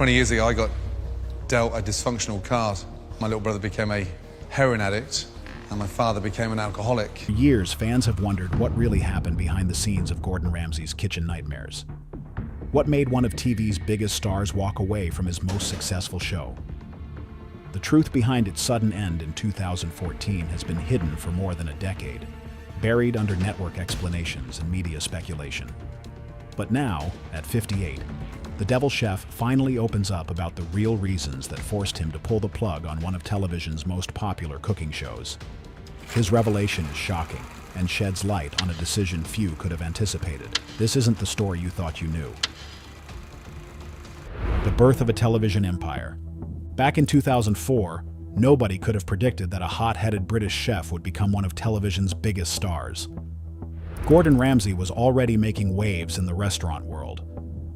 20 years ago, I got dealt a dysfunctional card. My little brother became a heroin addict, and my father became an alcoholic. For years, fans have wondered what really happened behind the scenes of Gordon Ramsay's kitchen nightmares. What made one of TV's biggest stars walk away from his most successful show? The truth behind its sudden end in 2014 has been hidden for more than a decade, buried under network explanations and media speculation. But now, at 58, the Devil Chef finally opens up about the real reasons that forced him to pull the plug on one of television's most popular cooking shows. His revelation is shocking and sheds light on a decision few could have anticipated. This isn't the story you thought you knew. The birth of a television empire. Back in 2004, nobody could have predicted that a hot-headed British chef would become one of television's biggest stars. Gordon Ramsay was already making waves in the restaurant world,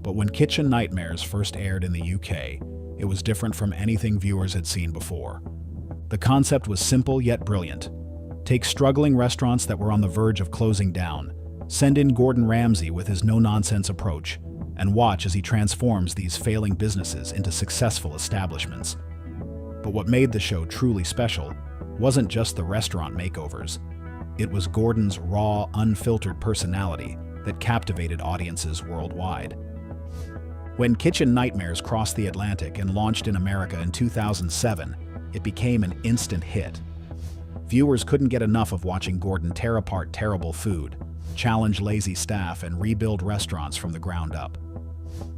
but when Kitchen Nightmares first aired in the UK, it was different from anything viewers had seen before. The concept was simple yet brilliant. Take struggling restaurants that were on the verge of closing down, send in Gordon Ramsay with his no-nonsense approach, and watch as he transforms these failing businesses into successful establishments. But what made the show truly special wasn't just the restaurant makeovers. It was Gordon's raw, unfiltered personality that captivated audiences worldwide. When Kitchen Nightmares crossed the Atlantic and launched in America in 2007, it became an instant hit. Viewers couldn't get enough of watching Gordon tear apart terrible food, challenge lazy staff, and rebuild restaurants from the ground up.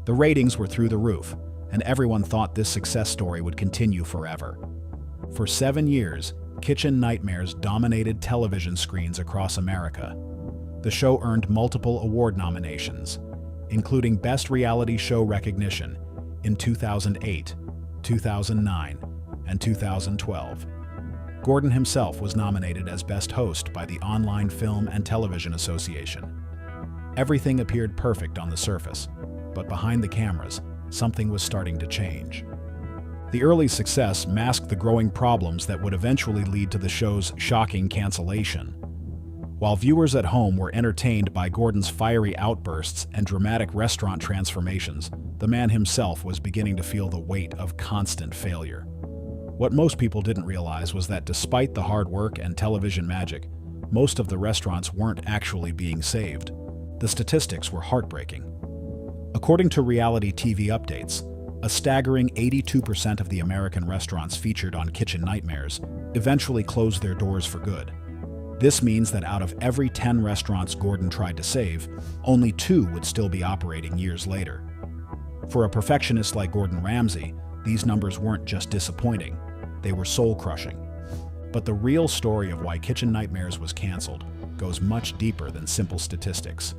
The ratings were through the roof, and everyone thought this success story would continue forever. For 7 years, Kitchen Nightmares dominated television screens across America. The show earned multiple award nominations, including Best Reality Show Recognition in 2008, 2009, and 2012. Gordon himself was nominated as Best Host by the Online Film and Television Association. Everything appeared perfect on the surface, but behind the cameras, something was starting to change. The early success masked the growing problems that would eventually lead to the show's shocking cancellation. While viewers at home were entertained by Gordon's fiery outbursts and dramatic restaurant transformations, the man himself was beginning to feel the weight of constant failure. What most people didn't realize was that despite the hard work and television magic, most of the restaurants weren't actually being saved. The statistics were heartbreaking. According to reality TV updates, a staggering 82% of the American restaurants featured on Kitchen Nightmares eventually closed their doors for good. This means that out of every 10 restaurants Gordon tried to save, only 2 would still be operating years later. For a perfectionist like Gordon Ramsay, these numbers weren't just disappointing, they were soul-crushing. But the real story of why Kitchen Nightmares was canceled goes much deeper than simple statistics.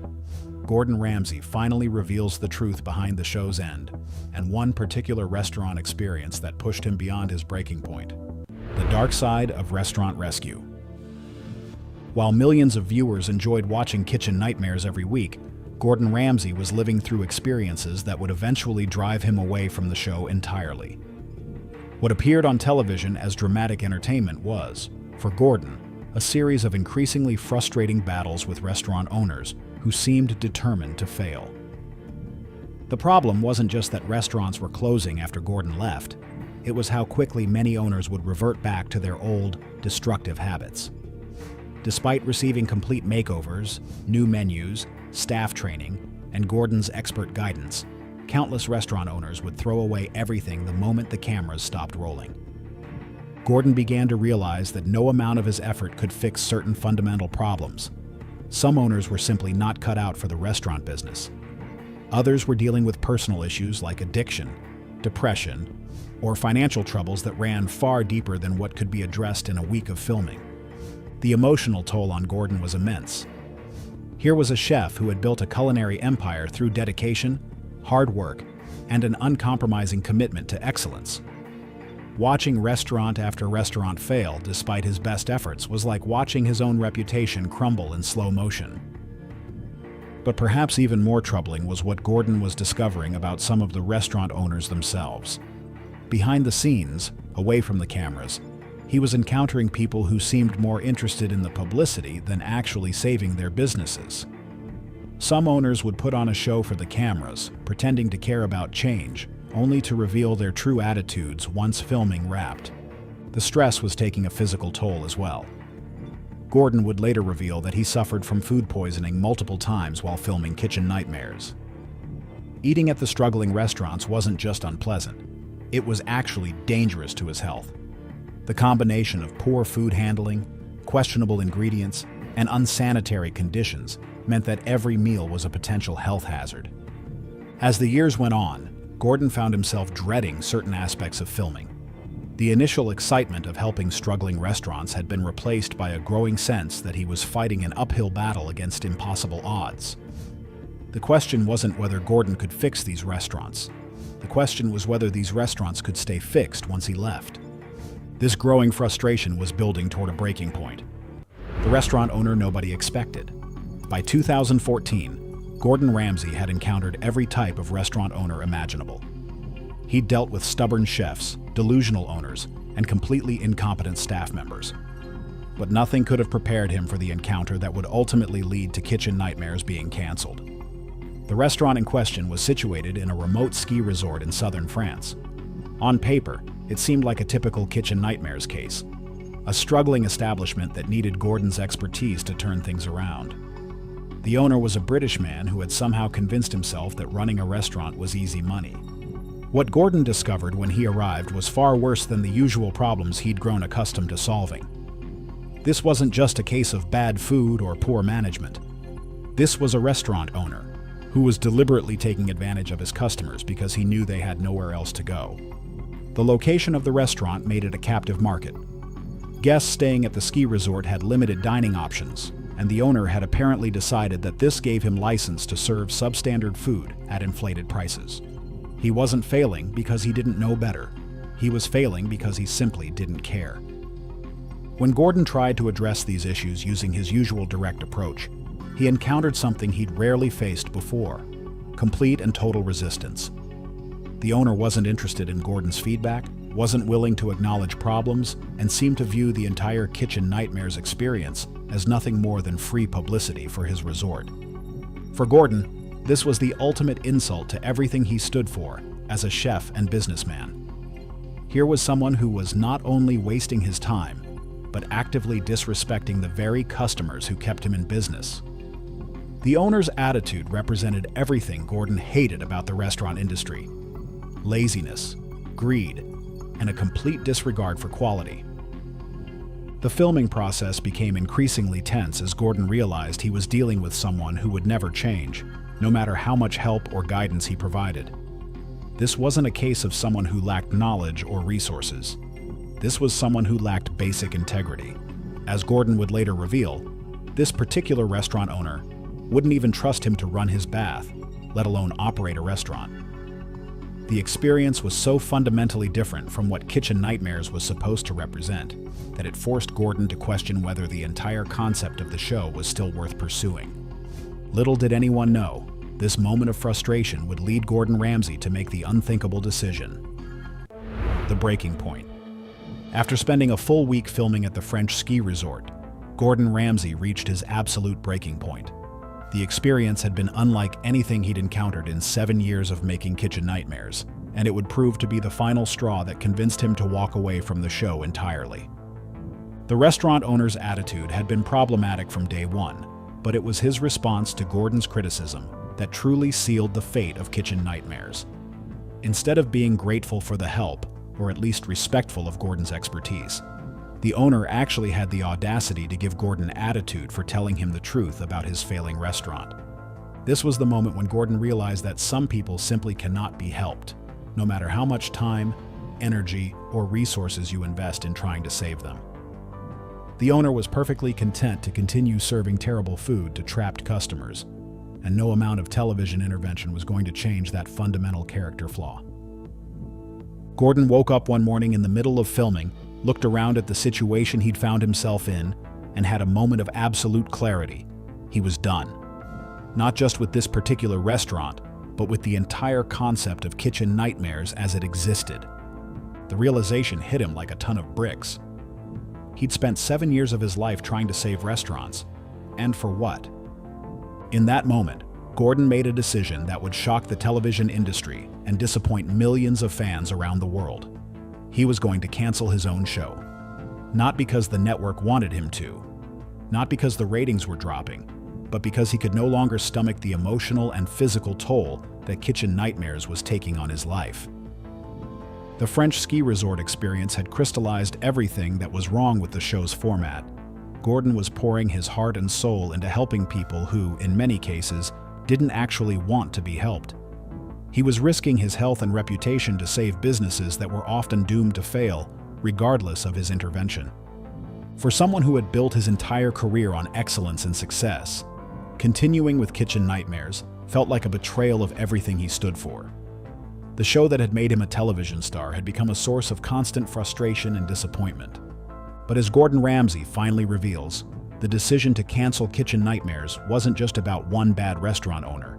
Gordon Ramsay finally reveals the truth behind the show's end, and one particular restaurant experience that pushed him beyond his breaking point: the dark side of restaurant rescue. While millions of viewers enjoyed watching Kitchen Nightmares every week, Gordon Ramsay was living through experiences that would eventually drive him away from the show entirely. What appeared on television as dramatic entertainment was, for Gordon, a series of increasingly frustrating battles with restaurant owners who seemed determined to fail. The problem wasn't just that restaurants were closing after Gordon left, it was how quickly many owners would revert back to their old, destructive habits. Despite receiving complete makeovers, new menus, staff training, and Gordon's expert guidance, countless restaurant owners would throw away everything the moment the cameras stopped rolling. Gordon began to realize that no amount of his effort could fix certain fundamental problems. Some owners were simply not cut out for the restaurant business. Others were dealing with personal issues like addiction, depression, or financial troubles that ran far deeper than what could be addressed in a week of filming. The emotional toll on Gordon was immense. Here was a chef who had built a culinary empire through dedication, hard work, and an uncompromising commitment to excellence. Watching restaurant after restaurant fail despite his best efforts was like watching his own reputation crumble in slow motion. But perhaps even more troubling was what Gordon was discovering about some of the restaurant owners themselves. Behind the scenes, away from the cameras, he was encountering people who seemed more interested in the publicity than actually saving their businesses. Some owners would put on a show for the cameras, pretending to care about change, only to reveal their true attitudes once filming wrapped. The stress was taking a physical toll as well. Gordon would later reveal that he suffered from food poisoning multiple times while filming Kitchen Nightmares. Eating at the struggling restaurants wasn't just unpleasant, it was actually dangerous to his health. The combination of poor food handling, questionable ingredients, and unsanitary conditions meant that every meal was a potential health hazard. As the years went on, Gordon found himself dreading certain aspects of filming. The initial excitement of helping struggling restaurants had been replaced by a growing sense that he was fighting an uphill battle against impossible odds. The question wasn't whether Gordon could fix these restaurants. The question was whether these restaurants could stay fixed once he left. This growing frustration was building toward a breaking point. The restaurant owner nobody expected. By 2014, Gordon Ramsay had encountered every type of restaurant owner imaginable. He dealt with stubborn chefs, delusional owners, and completely incompetent staff members. But nothing could have prepared him for the encounter that would ultimately lead to Kitchen Nightmares being canceled. The restaurant in question was situated in a remote ski resort in southern France. On paper, it seemed like a typical Kitchen Nightmares case, a struggling establishment that needed Gordon's expertise to turn things around. The owner was a British man who had somehow convinced himself that running a restaurant was easy money. What Gordon discovered when he arrived was far worse than the usual problems he'd grown accustomed to solving. This wasn't just a case of bad food or poor management. This was a restaurant owner who was deliberately taking advantage of his customers because he knew they had nowhere else to go. The location of the restaurant made it a captive market. Guests staying at the ski resort had limited dining options, and the owner had apparently decided that this gave him license to serve substandard food at inflated prices. He wasn't failing because he didn't know better. He was failing because he simply didn't care. When Gordon tried to address these issues using his usual direct approach, he encountered something he'd rarely faced before: complete and total resistance. The owner wasn't interested in Gordon's feedback, wasn't willing to acknowledge problems, and seemed to view the entire Kitchen Nightmares experience as nothing more than free publicity for his resort. For Gordon, this was the ultimate insult to everything he stood for as a chef and businessman. Here was someone who was not only wasting his time, but actively disrespecting the very customers who kept him in business. The owner's attitude represented everything Gordon hated about the restaurant industry: laziness, greed, and a complete disregard for quality. The filming process became increasingly tense as Gordon realized he was dealing with someone who would never change, no matter how much help or guidance he provided. This wasn't a case of someone who lacked knowledge or resources. This was someone who lacked basic integrity. As Gordon would later reveal, this particular restaurant owner wouldn't even trust him to run his bath, let alone operate a restaurant. The experience was so fundamentally different from what Kitchen Nightmares was supposed to represent that it forced Gordon to question whether the entire concept of the show was still worth pursuing. Little did anyone know, this moment of frustration would lead Gordon Ramsay to make the unthinkable decision. The breaking point. After spending a full week filming at the French ski resort, Gordon Ramsay reached his absolute breaking point. The experience had been unlike anything he'd encountered in 7 years of making Kitchen Nightmares, and it would prove to be the final straw that convinced him to walk away from the show entirely. The restaurant owner's attitude had been problematic from day one, but it was his response to Gordon's criticism that truly sealed the fate of Kitchen Nightmares. Instead of being grateful for the help, or at least respectful of Gordon's expertise, the owner actually had the audacity to give Gordon attitude for telling him the truth about his failing restaurant. This was the moment when Gordon realized that some people simply cannot be helped, no matter how much time, energy, or resources you invest in trying to save them. The owner was perfectly content to continue serving terrible food to trapped customers, and no amount of television intervention was going to change that fundamental character flaw. Gordon woke up one morning in the middle of filming, looked around at the situation he'd found himself in, and had a moment of absolute clarity. He was done. Not just with this particular restaurant, but with the entire concept of Kitchen Nightmares as it existed. The realization hit him like a ton of bricks. He'd spent 7 years of his life trying to save restaurants. And for what? In that moment, Gordon made a decision that would shock the television industry and disappoint millions of fans around the world. He was going to cancel his own show. Not because the network wanted him to, not because the ratings were dropping, but because he could no longer stomach the emotional and physical toll that Kitchen Nightmares was taking on his life. The French ski resort experience had crystallized everything that was wrong with the show's format. Gordon was pouring his heart and soul into helping people who, in many cases, didn't actually want to be helped. He was risking his health and reputation to save businesses that were often doomed to fail, regardless of his intervention. For someone who had built his entire career on excellence and success, continuing with Kitchen Nightmares felt like a betrayal of everything he stood for. The show that had made him a television star had become a source of constant frustration and disappointment. But as Gordon Ramsay finally reveals, the decision to cancel Kitchen Nightmares wasn't just about one bad restaurant owner.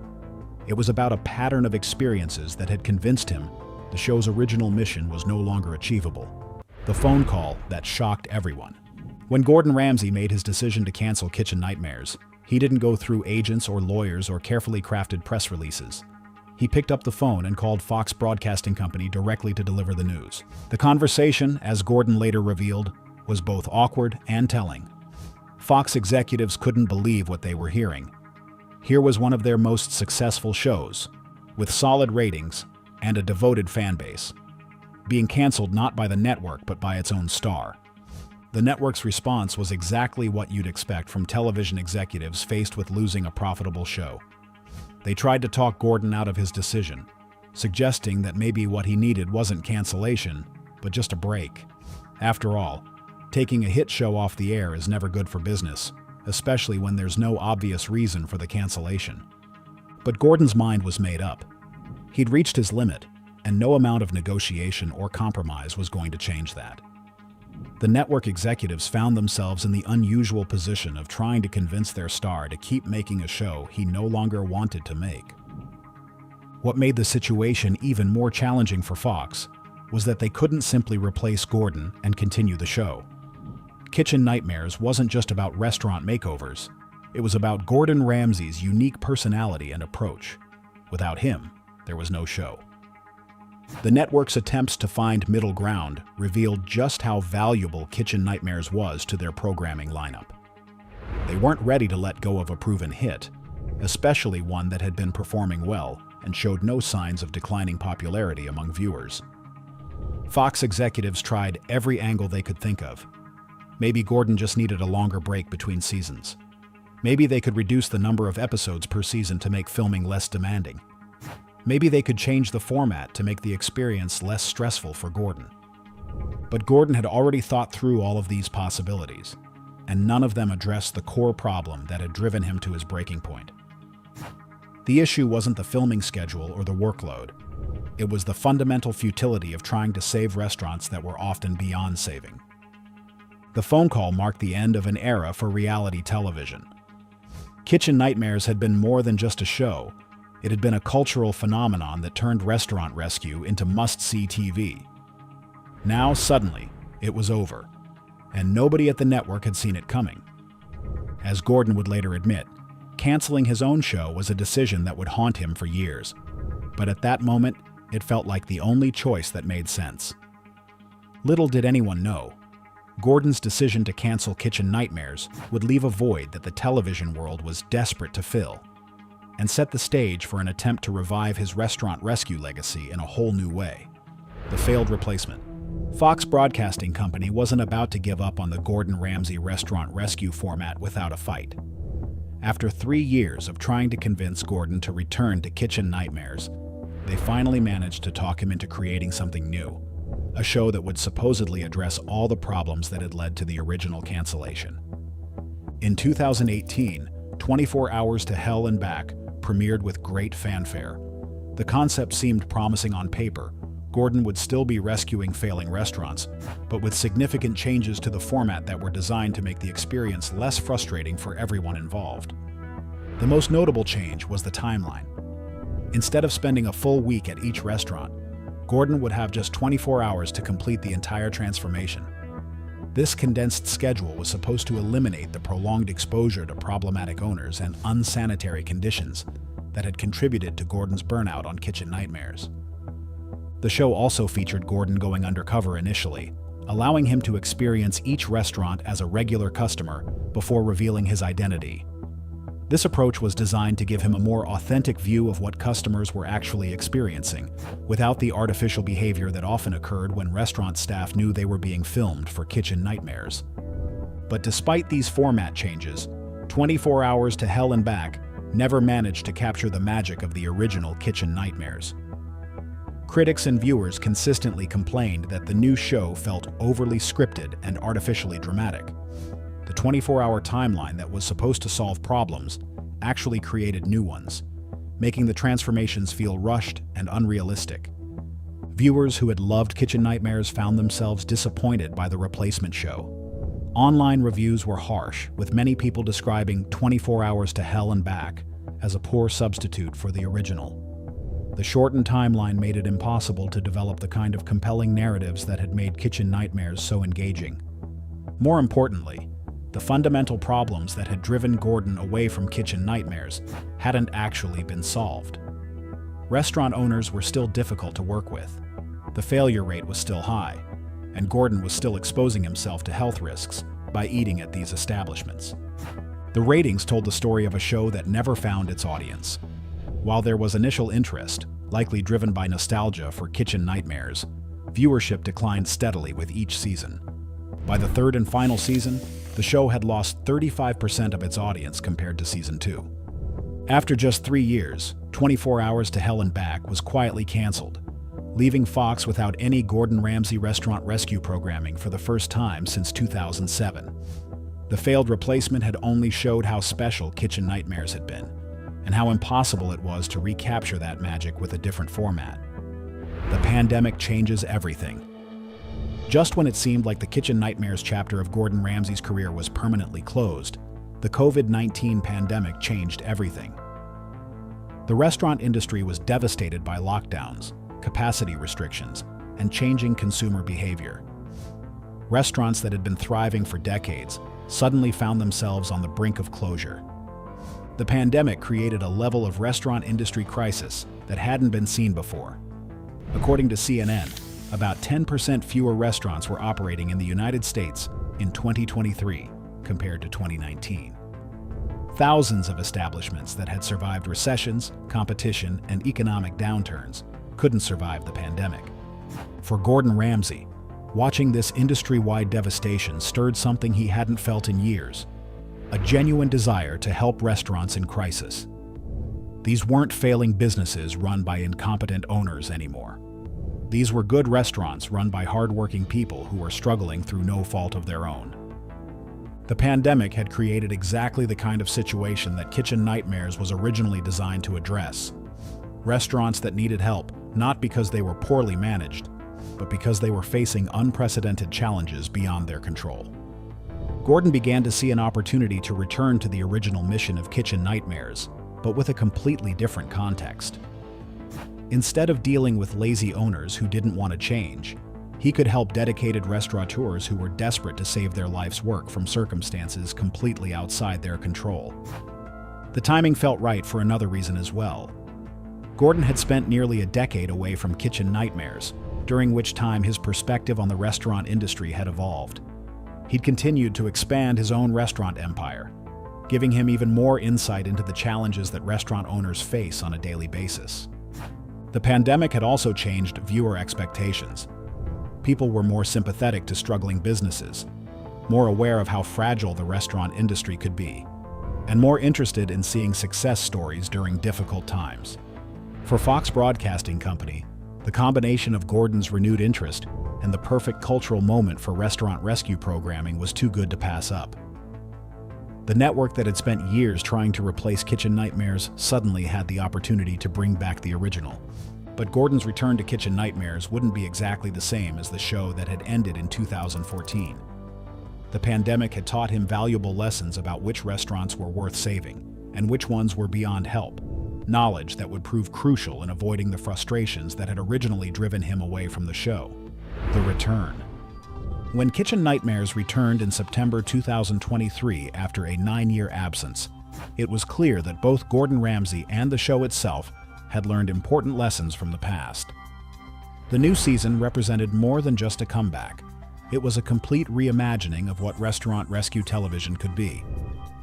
It was about a pattern of experiences that had convinced him the show's original mission was no longer achievable. The phone call that shocked everyone. When Gordon Ramsay made his decision to cancel Kitchen Nightmares, he didn't go through agents or lawyers or carefully crafted press releases. He picked up the phone and called Fox Broadcasting Company directly to deliver the news. The conversation, as Gordon later revealed, was both awkward and telling. Fox executives couldn't believe what they were hearing. Here was one of their most successful shows, with solid ratings and a devoted fan base, being canceled not by the network but by its own star. The network's response was exactly what you'd expect from television executives faced with losing a profitable show. They tried to talk Gordon out of his decision, suggesting that maybe what he needed wasn't cancellation, but just a break. After all, taking a hit show off the air is never good for business, especially when there's no obvious reason for the cancellation. But Gordon's mind was made up. He'd reached his limit, and no amount of negotiation or compromise was going to change that. The network executives found themselves in the unusual position of trying to convince their star to keep making a show he no longer wanted to make. What made the situation even more challenging for Fox was that they couldn't simply replace Gordon and continue the show. Kitchen Nightmares wasn't just about restaurant makeovers. It was about Gordon Ramsay's unique personality and approach. Without him, there was no show. The network's attempts to find middle ground revealed just how valuable Kitchen Nightmares was to their programming lineup. They weren't ready to let go of a proven hit, especially one that had been performing well and showed no signs of declining popularity among viewers. Fox executives tried every angle they could think of. Maybe Gordon just needed a longer break between seasons. Maybe they could reduce the number of episodes per season to make filming less demanding. Maybe they could change the format to make the experience less stressful for Gordon. But Gordon had already thought through all of these possibilities, and none of them addressed the core problem that had driven him to his breaking point. The issue wasn't the filming schedule or the workload. It was the fundamental futility of trying to save restaurants that were often beyond saving. The phone call marked the end of an era for reality television. Kitchen Nightmares had been more than just a show. It had been a cultural phenomenon that turned restaurant rescue into must-see TV. Now, suddenly, it was over, and nobody at the network had seen it coming. As Gordon would later admit, canceling his own show was a decision that would haunt him for years. But at that moment, it felt like the only choice that made sense. Little did anyone know, Gordon's decision to cancel Kitchen Nightmares would leave a void that the television world was desperate to fill, and set the stage for an attempt to revive his restaurant rescue legacy in a whole new way. The failed replacement. Fox Broadcasting Company wasn't about to give up on the Gordon Ramsay restaurant rescue format without a fight. After 3 years of trying to convince Gordon to return to Kitchen Nightmares, they finally managed to talk him into creating something new, a show that would supposedly address all the problems that had led to the original cancellation. In 2018, 24 Hours to Hell and Back premiered with great fanfare. The concept seemed promising on paper. Gordon would still be rescuing failing restaurants, but with significant changes to the format that were designed to make the experience less frustrating for everyone involved. The most notable change was the timeline. Instead of spending a full week at each restaurant, Gordon would have just 24 hours to complete the entire transformation. This condensed schedule was supposed to eliminate the prolonged exposure to problematic owners and unsanitary conditions, that had contributed to Gordon's burnout on Kitchen Nightmares. The show also featured Gordon going undercover initially, allowing him to experience each restaurant as a regular customer before revealing his identity. This approach was designed to give him a more authentic view of what customers were actually experiencing, without the artificial behavior that often occurred when restaurant staff knew they were being filmed for Kitchen Nightmares. But despite these format changes, 24 Hours to Hell and Back never managed to capture the magic of the original Kitchen Nightmares. Critics and viewers consistently complained that the new show felt overly scripted and artificially dramatic. The 24-hour timeline that was supposed to solve problems actually created new ones, making the transformations feel rushed and unrealistic. Viewers who had loved Kitchen Nightmares found themselves disappointed by the replacement show. Online reviews were harsh, with many people describing 24 Hours to Hell and Back as a poor substitute for the original. The shortened timeline made it impossible to develop the kind of compelling narratives that had made Kitchen Nightmares so engaging. More importantly, the fundamental problems that had driven Gordon away from Kitchen Nightmares hadn't actually been solved. Restaurant owners were still difficult to work with. The failure rate was still high, and Gordon was still exposing himself to health risks by eating at these establishments. The ratings told the story of a show that never found its audience. While there was initial interest, likely driven by nostalgia for Kitchen Nightmares, viewership declined steadily with each season. By the third and final season, the show had lost 35% of its audience compared to season 2. After just 3 years, 24 Hours to Hell and Back was quietly canceled, leaving Fox without any Gordon Ramsay restaurant rescue programming for the first time since 2007. The failed replacement had only showed how special Kitchen Nightmares had been, and how impossible it was to recapture that magic with a different format. The pandemic changes everything. Just when it seemed like the Kitchen Nightmares chapter of Gordon Ramsay's career was permanently closed, the COVID-19 pandemic changed everything. The restaurant industry was devastated by lockdowns, capacity restrictions, and changing consumer behavior. Restaurants that had been thriving for decades suddenly found themselves on the brink of closure. The pandemic created a level of restaurant industry crisis that hadn't been seen before. According to CNN, about 10% fewer restaurants were operating in the United States in 2023 compared to 2019. Thousands of establishments that had survived recessions, competition, and economic downturns couldn't survive the pandemic. For Gordon Ramsay, watching this industry-wide devastation stirred something he hadn't felt in years: a genuine desire to help restaurants in crisis. These weren't failing businesses run by incompetent owners anymore. These were good restaurants run by hardworking people who were struggling through no fault of their own. The pandemic had created exactly the kind of situation that Kitchen Nightmares was originally designed to address. Restaurants that needed help, not because they were poorly managed, but because they were facing unprecedented challenges beyond their control. Gordon began to see an opportunity to return to the original mission of Kitchen Nightmares, but with a completely different context. Instead of dealing with lazy owners who didn't want to change, he could help dedicated restaurateurs who were desperate to save their life's work from circumstances completely outside their control. The timing felt right for another reason as well. Gordon had spent nearly a decade away from Kitchen Nightmares, during which time his perspective on the restaurant industry had evolved. He'd continued to expand his own restaurant empire, giving him even more insight into the challenges that restaurant owners face on a daily basis. The pandemic had also changed viewer expectations. People were more sympathetic to struggling businesses, more aware of how fragile the restaurant industry could be, and more interested in seeing success stories during difficult times. For Fox Broadcasting Company, the combination of Gordon's renewed interest and the perfect cultural moment for restaurant rescue programming was too good to pass up. The network that had spent years trying to replace Kitchen Nightmares suddenly had the opportunity to bring back the original. But Gordon's return to Kitchen Nightmares wouldn't be exactly the same as the show that had ended in 2014. The pandemic had taught him valuable lessons about which restaurants were worth saving and which ones were beyond help, knowledge that would prove crucial in avoiding the frustrations that had originally driven him away from the show. The return. When Kitchen Nightmares returned in September 2023 after a 9-year absence, It was clear that both Gordon Ramsay and the show itself had learned important lessons from the past. The new season represented more than just a comeback. It was a complete reimagining of what restaurant rescue television could be.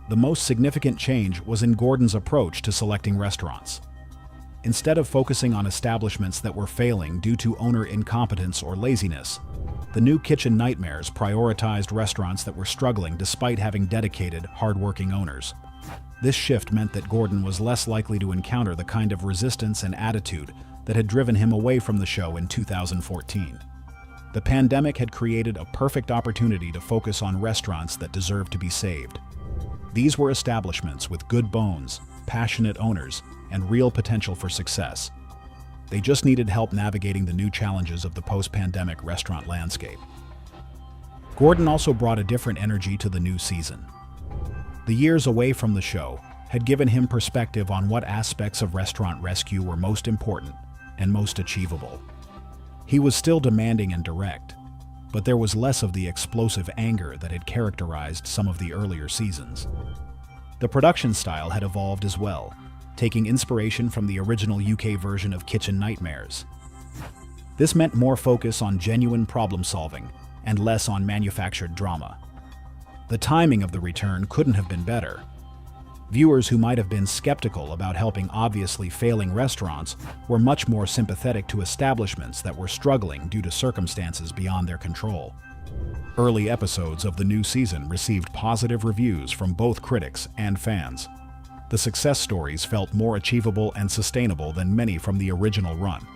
The most significant change was in Gordon's approach to selecting restaurants. Instead of focusing on establishments that were failing due to owner incompetence or laziness, the new Kitchen Nightmares prioritized restaurants that were struggling despite having dedicated, hard-working owners. This shift meant that Gordon was less likely to encounter the kind of resistance and attitude that had driven him away from the show in 2014. The pandemic had created a perfect opportunity to focus on restaurants that deserved to be saved. These were establishments with good bones, passionate owners, and real potential for success. They just needed help navigating the new challenges of the post-pandemic restaurant landscape. Gordon also brought a different energy to the new season. The years away from the show had given him perspective on what aspects of restaurant rescue were most important and most achievable. He was still demanding and direct, but there was less of the explosive anger that had characterized some of the earlier seasons. The production style had evolved as well, taking inspiration from the original UK version of Kitchen Nightmares. This meant more focus on genuine problem-solving and less on manufactured drama. The timing of the return couldn't have been better. Viewers who might have been skeptical about helping obviously failing restaurants were much more sympathetic to establishments that were struggling due to circumstances beyond their control. Early episodes of the new season received positive reviews from both critics and fans. The success stories felt more achievable and sustainable than many from the original run.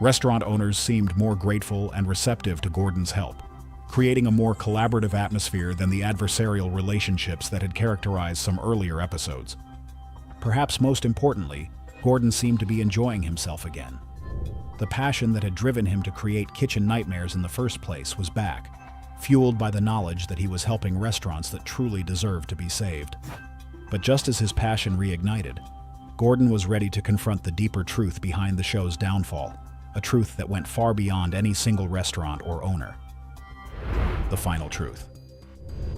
Restaurant owners seemed more grateful and receptive to Gordon's help, creating a more collaborative atmosphere than the adversarial relationships that had characterized some earlier episodes. Perhaps most importantly, Gordon seemed to be enjoying himself again. The passion that had driven him to create Kitchen Nightmares in the first place was back, fueled by the knowledge that he was helping restaurants that truly deserved to be saved. But just as his passion reignited, Gordon was ready to confront the deeper truth behind the show's downfall, a truth that went far beyond any single restaurant or owner. The final truth.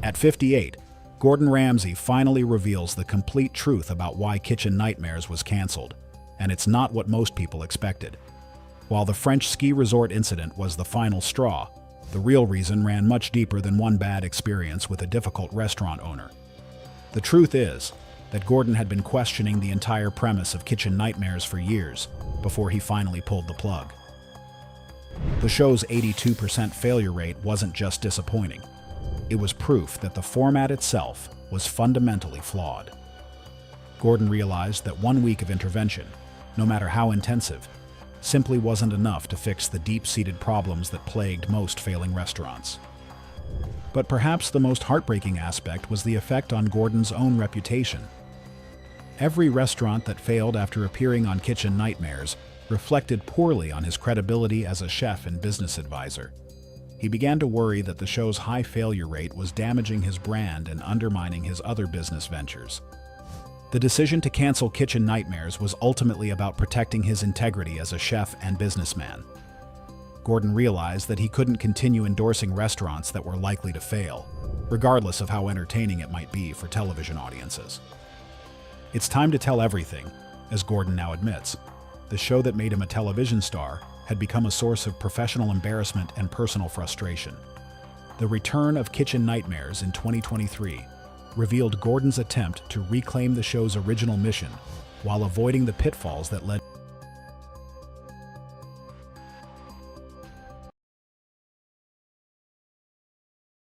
At 58, Gordon Ramsay finally reveals the complete truth about why Kitchen Nightmares was canceled, and it's not what most people expected. While the French ski resort incident was the final straw, the real reason ran much deeper than one bad experience with a difficult restaurant owner. The truth is that Gordon had been questioning the entire premise of Kitchen Nightmares for years before he finally pulled the plug. The show's 82% failure rate wasn't just disappointing. It was proof that the format itself was fundamentally flawed. Gordon realized that 1 week of intervention, no matter how intensive, simply wasn't enough to fix the deep-seated problems that plagued most failing restaurants. But perhaps the most heartbreaking aspect was the effect on Gordon's own reputation. Every restaurant that failed after appearing on Kitchen Nightmares reflected poorly on his credibility as a chef and business advisor. He began to worry that the show's high failure rate was damaging his brand and undermining his other business ventures. The decision to cancel Kitchen Nightmares was ultimately about protecting his integrity as a chef and businessman. Gordon realized that he couldn't continue endorsing restaurants that were likely to fail, regardless of how entertaining it might be for television audiences. It's time to tell everything, as Gordon now admits. The show that made him a television star had become a source of professional embarrassment and personal frustration. The return of Kitchen Nightmares in 2023 revealed Gordon's attempt to reclaim the show's original mission while avoiding the pitfalls that led